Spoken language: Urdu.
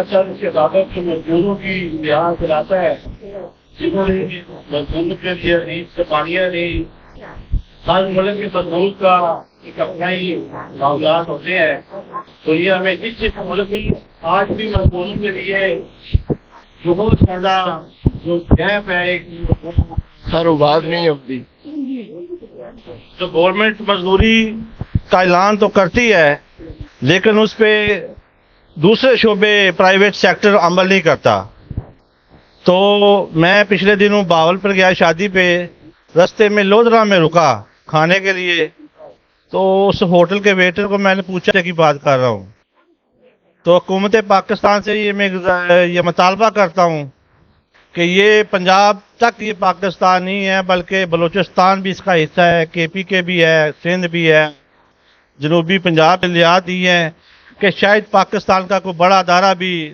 عدالت کے مزدوروں کی یہاں دلاتا ہے جنہوں نے مزدور کے لیے نیند سے پانیاں نہیں. ہر ملک کے مزدور کا ایک اپنا ہی معاملات ہوتے ہیں. تو یہ ہمیں اس ملک میں آج بھی مزدوروں کے لیے بہت زیادہ جو گیپ ہے ایک سر آواز نہیں ہوتی. تو گورنمنٹ مزدوری کا اعلان تو کرتی ہے لیکن اس پہ دوسرے شعبے پرائیویٹ سیکٹر عمل نہیں کرتا. تو میں پچھلے دنوں باول پر گیا شادی پہ, رستے میں لودھرا میں رکا کھانے کے لیے. تو اس ہوٹل کے ویٹر کو میں نے پوچھا کہ بات کر رہا ہوں. تو حکومت پاکستان سے یہ مطالبہ کرتا ہوں کہ یہ پنجاب تک یہ پاکستان نہیں ہے بلکہ بلوچستان بھی اس کا حصہ ہے, کے پی کے بھی ہے, سندھ بھی ہے, جنوبی پنجاب الیات ہی ہیں, کہ شاید پاکستان کا کوئی بڑا ادارہ بھی